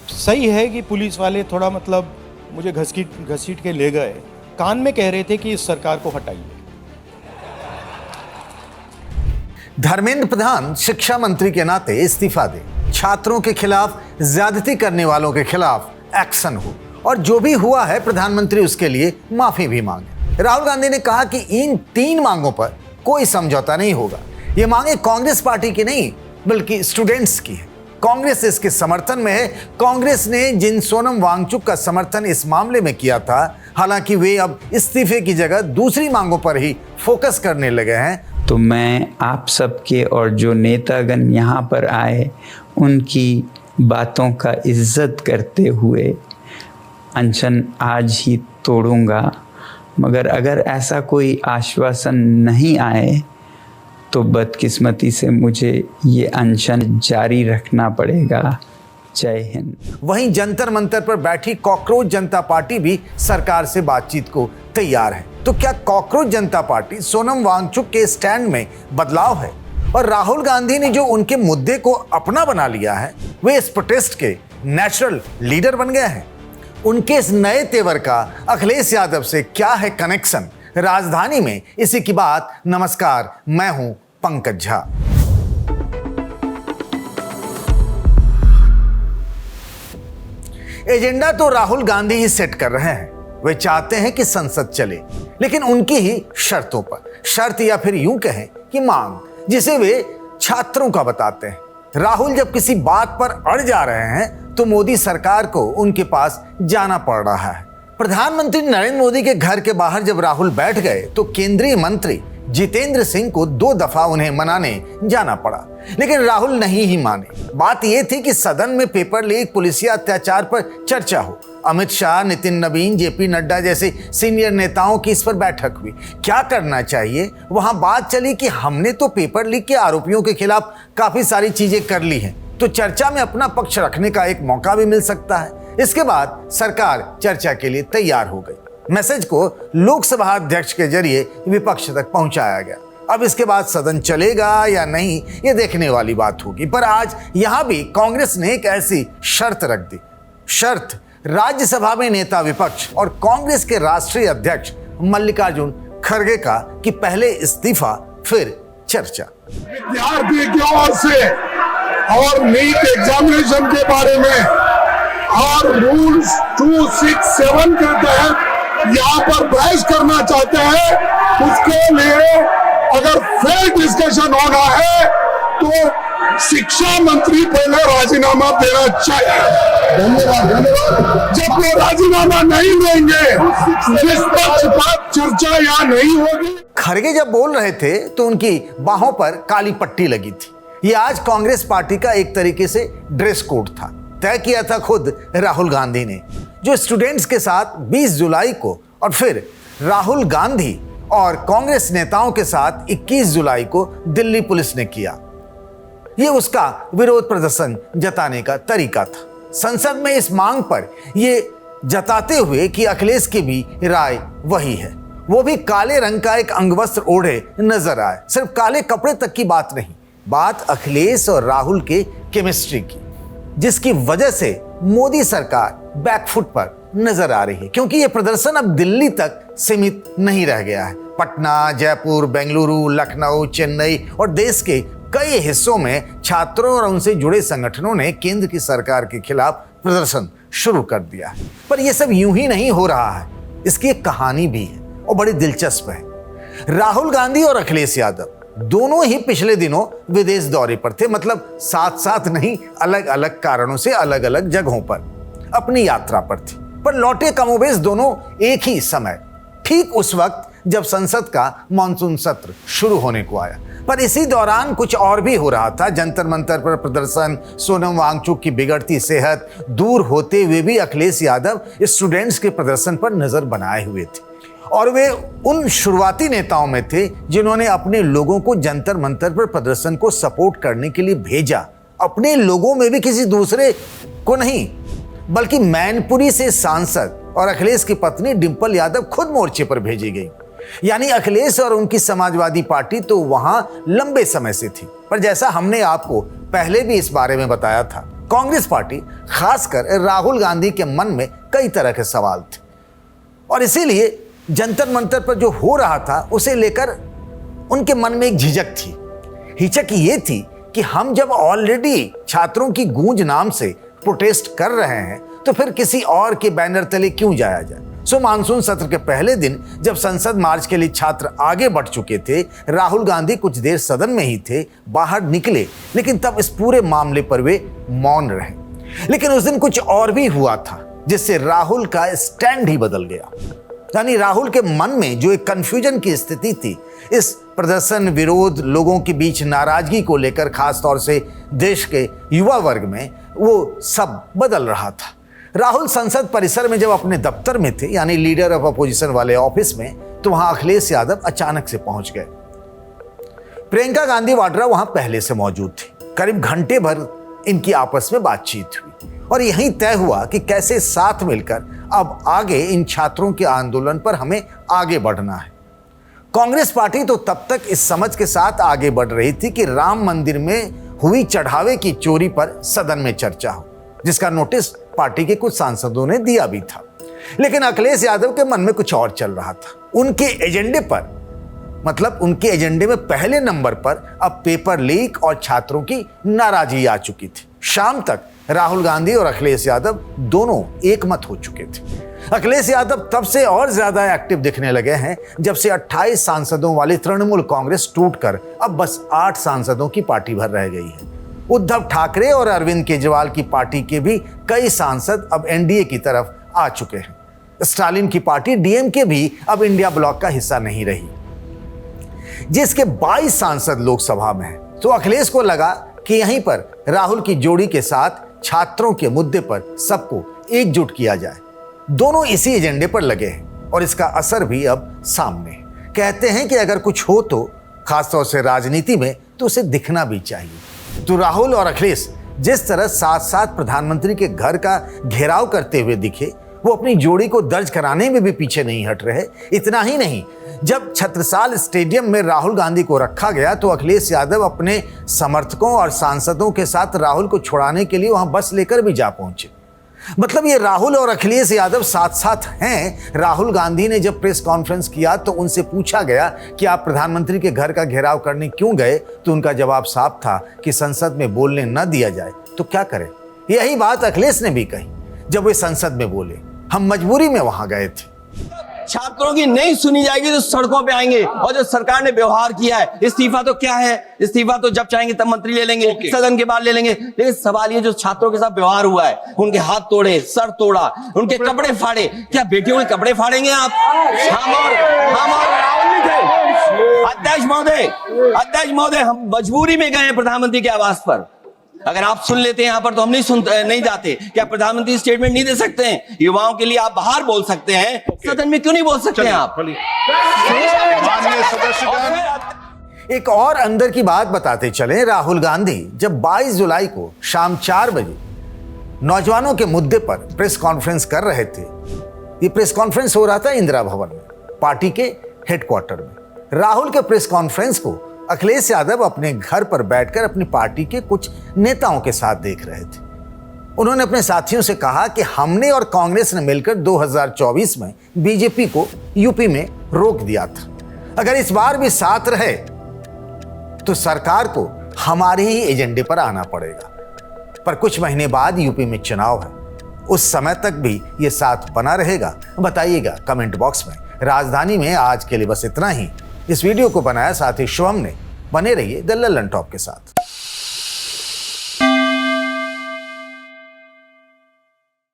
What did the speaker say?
सही है कि पुलिस वाले थोड़ा मतलब मुझे घसीट के ले गए, कान में कह रहे थे कि इस सरकार को हटाइए। धर्मेंद्र प्रधान शिक्षा मंत्री के नाते इस्तीफा दे, छात्रों के खिलाफ ज्यादती करने वालों के खिलाफ एक्शन हो और जो भी हुआ है प्रधानमंत्री उसके लिए माफी भी मांगे। राहुल गांधी ने कहा कि इन 3 मांगों पर कोई समझौता नहीं होगा। ये मांगे कांग्रेस पार्टी की नहीं बल्कि स्टूडेंट्स की है। कांग्रेस इसके समर्थन में है। कांग्रेस ने जिन सोनम वांगचुक का समर्थन इस मामले में किया था, हालांकि वे अब इस्तीफे की जगह दूसरी मांगों पर ही फोकस करने लगे हैं। तो मैं आप सबके और जो नेतागण यहाँ पर आए उनकी बातों का इज्जत करते हुए अनशन आज ही तोड़ूंगा, मगर अगर ऐसा कोई आश्वासन नहीं आए तो बदकिस्मती से मुझे ये अनशन जारी रखना पड़ेगा। जय हिंद। वहीं जंतर मंतर पर बैठी कॉकरोच जनता पार्टी भी सरकार से बातचीत को तैयार है। तो क्या कॉकरोच जनता पार्टी सोनम वांगचुक के स्टैंड में बदलाव है और राहुल गांधी ने जो उनके मुद्दे को अपना बना लिया है वे इस प्रोटेस्ट के नेचुरल लीडर बन गए हैं? उनके इस नए तेवर का अखिलेश यादव से क्या है कनेक्शन? राजधानी में इसी की बात। नमस्कार, मैं हूं पंकज झा। एजेंडा तो राहुल गांधी ही सेट कर रहे हैं। वे चाहते हैं कि संसद चले, लेकिन उनकी ही शर्तों पर। शर्त या फिर यूं कहें कि मांग, जिसे वे छात्रों का बताते हैं। राहुल जब किसी बात पर अड़ जा रहे हैं तो मोदी सरकार को उनके पास जाना पड़ रहा है। प्रधानमंत्री नरेंद्र मोदी के घर के बाहर जब राहुल बैठ गए तो केंद्रीय मंत्री जितेंद्र सिंह को 2 दफा उन्हें मनाने जाना पड़ा, लेकिन राहुल नहीं ही माने। बात यह थी कि सदन में पेपर लीक, पुलिसिया अत्याचार पर चर्चा हो। अमित शाह, नितिन नवीन, जेपी नड्डा जैसे सीनियर नेताओं की इस पर बैठक हुई। क्या करना चाहिए? वहां बात चली कि हमने तो पेपर लीक के आरोपियों के खिलाफ काफी सारी चीजें कर ली हैं, तो चर्चा में अपना पक्ष रखने का एक मौका भी मिल सकता है। इसके बाद सरकार चर्चा के लिए तैयार हो गई। मैसेज को लोकसभा अध्यक्ष के जरिए विपक्ष तक पहुंचाया गया। अब इसके बाद सदन चलेगा या नहीं, ये देखने वाली बात होगी। पर आज यहां भी कांग्रेस ने एक ऐसी शर्त रख दी। शर्त राज्यसभा में नेता विपक्ष और कांग्रेस के राष्ट्रीय अध्यक्ष मल्लिकार्जुन खड़गे का कि पहले इस्तीफा फिर चर्चा। विद्यार्थी की ओर से और नीट एग्जामिनेशन के बारे में और रूल्स 267 के तहत यहाँ पर बहस करना चाहते हैं, उसके लिए अगर फेयर डिस्कशन होना है तो शिक्षा मंत्री पहले राजीनामा देना चाहिए। धन्यवाद। जब वो राजीनामा नहीं देंगे, निष्पक्षपात चर्चा यहाँ नहीं होगी। खड़गे जब बोल रहे थे तो उनकी बाहों पर काली पट्टी लगी थी। ये आज कांग्रेस पार्टी का एक तरीके से ड्रेस कोड था। तय किया था खुद राहुल गांधी ने, जो स्टूडेंट्स के साथ 20 जुलाई को और फिर राहुल गांधी और कांग्रेस नेताओं के साथ 21 जुलाई को दिल्ली पुलिस ने किया। यह उसका विरोध प्रदर्शन जताने का तरीका था। संसद में इस मांग पर यह जताते हुए कि अखिलेश की भी राय वही है। वो भी काले रंग का एक अंगवस्त्र ओढ़े नजर आए। सिर्फ काले कपड़े तक की बात नहीं, बात अखिलेश और राहुल के केमिस्ट्री की, जिसकी वजह से मोदी सरकार बैकफुट पर नजर आ रही है। क्योंकि यह प्रदर्शन अब दिल्ली तक सीमित नहीं रह गया है। पटना, जयपुर, बेंगलुरु, लखनऊ, चेन्नई और देश के कई हिस्सों में छात्रों और उनसे जुड़े संगठनों ने केंद्र की सरकार के खिलाफ प्रदर्शन शुरू कर दिया है। पर यह सब यूं ही नहीं हो रहा है, इसकी एक कहानी भी है और बड़ी दिलचस्प है। राहुल गांधी और अखिलेश यादव दोनों ही पिछले दिनों विदेश दौरे पर थे। मतलब साथ साथ नहीं, अलग अलग कारणों से अलग अलग जगहों पर अपनी यात्रा पर थी, पर लौटे कमोबेश दोनों एक ही समय, ठीक उस वक्त जब संसद का मानसून सत्र शुरू होने को आया। पर इसी दौरान कुछ और भी हो रहा था। जंतर मंतर पर प्रदर्शन, सोनम वांगचुक की बिगड़ती सेहत, दूर होते हुए भी अखिलेश यादव स्टूडेंट्स के प्रदर्शन पर नजर बनाए हुए थे और वे उन शुरुआती नेताओं में थे जिन्होंने अपने लोगों को जंतर मंतर पर प्रदर्शन को सपोर्ट करने के लिए भेजा। अपने लोगों में भी किसी दूसरे को नहीं, बल्कि मैनपुरी से सांसद और अखिलेश की पत्नी डिंपल यादव खुद मोर्चे पर भेजी गई। यानी अखिलेश और उनकी समाजवादी पार्टी तो वहां लंबे समय से थी। पर जैसा हमने आपको पहले भी इस बारे में बताया था, कांग्रेस पार्टी, खासकर राहुल गांधी के मन में कई तरह के सवाल थे और इसीलिए जंतर मंतर पर जो हो रहा था उसे लेकर उनके मन में एक झिझक थी। हिचक ये थी कि हम जब ऑलरेडी छात्रों की गूंज नाम से प्रोटेस्ट कर रहे हैं तो फिर किसी और के बैनर तले क्यों जाया जाए। सो मानसून सत्र के पहले दिन जब संसद मार्च के लिए छात्र आगे बढ़ चुके थे, राहुल गांधी कुछ देर सदन में ही थे, बाहर निकले, लेकिन तब इस पूरे मामले पर वे मौन रहे। लेकिन उस दिन कुछ और भी हुआ था जिससे राहुल का स्टैंड ही बदल गया। यानी राहुल के मन में जो एक कंफ्यूजन की स्थिति थी, इस प्रदर्शन, विरोध, लोगों के बीच नाराजगी को लेकर, खासतौर से देश के युवा वर्ग में, वो सब बदल रहा था। राहुल संसद परिसर में जब अपने दफ्तर में थे, यानी लीडर ऑफ अपोजिशन वाले ऑफिस में, तो वहां अखिलेश यादव अचानक से पहुंच गए। प्रियंका गांधी वाड्रा वहां पहले से मौजूद थी। करीब घंटे भर इनकी आपस में बातचीत हुई और यही तय हुआ कि कैसे साथ मिलकर अब आगे इन छात्रों के आंदोलन पर हमें आगे बढ़ना है। कांग्रेस पार्टी तो तब तक इस समझ के साथ आगे बढ़ रही थी कि राम मंदिर में हुई चढ़ावे की चोरी पर सदन में चर्चा हो, जिसका नोटिस पार्टी के कुछ सांसदों ने दिया भी था। लेकिन अखिलेश यादव के मन में कुछ और चल रहा था। उनके एजेंडे पर, मतलब उनके एजेंडे में पहले नंबर पर अब पेपर लीक और छात्रों की नाराजगी आ चुकी थी। शाम तक राहुल गांधी और अखिलेश यादव दोनों एकमत हो चुके थे। अखिलेश यादव तब से और ज्यादा एक्टिव दिखने लगे हैं जब से 28 सांसदों वाली तृणमूल कांग्रेस टूटकर अब बस 8 सांसदों की पार्टी भर रह गई है। उद्धव ठाकरे और अरविंद केजरीवाल की पार्टी के भी कई सांसद अब एनडीए की तरफ आ चुके हैं। स्टालिन की पार्टी डीएमके भी अब इंडिया ब्लॉक का हिस्सा नहीं रही, जिसके 22 सांसद लोकसभा में हैं। तो अखिलेश को लगा कि यहीं पर राहुल की जोड़ी के साथ छात्रों के मुद्दे पर सबको एकजुट किया जाए। दोनों इसी एजेंडे पर लगे हैं और इसका असर भी अब सामने है। कहते हैं कि अगर कुछ हो तो खासतौर से राजनीति में तो उसे दिखना भी चाहिए। तो राहुल और अखिलेश जिस तरह साथ साथ प्रधानमंत्री के घर का घेराव करते हुए दिखे, वो अपनी जोड़ी को दर्ज कराने में भी पीछे नहीं हट रहे। इतना ही नहीं, जब छत्रसाल स्टेडियम में राहुल गांधी को रखा गया तो अखिलेश यादव अपने समर्थकों और सांसदों के साथ राहुल को छुड़ाने के लिए वहां बस लेकर भी जा पहुंचे। मतलब ये राहुल और अखिलेश यादव साथ साथ हैं। राहुल गांधी ने जब प्रेस कॉन्फ्रेंस किया तो उनसे पूछा गया कि आप प्रधानमंत्री के घर का घेराव करने क्यों गए, तो उनका जवाब साफ था कि संसद में बोलने न दिया जाए तो क्या करें। यही बात अखिलेश ने भी कही जब वे संसद में बोले, हम मजबूरी में वहां गए थे। छात्रों की नहीं सुनी जाएगी तो सड़कों पे आएंगे। और जो सरकार ने व्यवहार किया है, इस्तीफा तो क्या है, इस्तीफा तो जब चाहेंगे तब मंत्री ले लेंगे, सदन के बाद ले लेंगे। लेकिन सवाल ये जो छात्रों के साथ व्यवहार हुआ है, उनके हाथ तोड़े, सर तोड़ा, उनके कपड़े फाड़े, क्या बेटियों के कपड़े फाड़ेंगे आप? हम और राहुल नहीं थे। अध्यक्ष महोदय, हम मजबूरी में गए हैं प्रधानमंत्री के आवास पर। अगर आप सुन लेते हैं यहाँ पर तो हम नहीं जाते। क्या प्रधानमंत्री स्टेटमेंट नहीं दे सकते हैं? युवाओं के लिए आप बाहर बोल सकते हैं, सदन में क्यों नहीं बोल सकते हैं आप? एक और अंदर की बात बताते चले। राहुल गांधी जब 22 जुलाई को शाम 4 बजे नौजवानों के मुद्दे पर प्रेस कॉन्फ्रेंस कर रहे थे, ये प्रेस कॉन्फ्रेंस हो रहा था इंदिरा भवन में, पार्टी के हेडक्वार्टर में। राहुल के प्रेस कॉन्फ्रेंस को अखिलेश यादव अपने घर पर बैठकर अपनी पार्टी के कुछ नेताओं के साथ देख रहे थे। उन्होंने अपने साथियों से कहा कि हमने और कांग्रेस ने मिलकर 2024 में बीजेपी को यूपी में रोक दिया था। अगर इस बार भी साथ रहे तो सरकार को हमारे ही एजेंडे पर आना पड़ेगा। पर कुछ महीने बाद यूपी में चुनाव है, उस समय तक भी ये साथ बना रहेगा? बताइएगा कमेंट बॉक्स में। राजधानी में आज के लिए बस इतना ही। इस वीडियो को बनाया साथी शुभम ने। बने रहिए द लल्लन टॉप के साथ।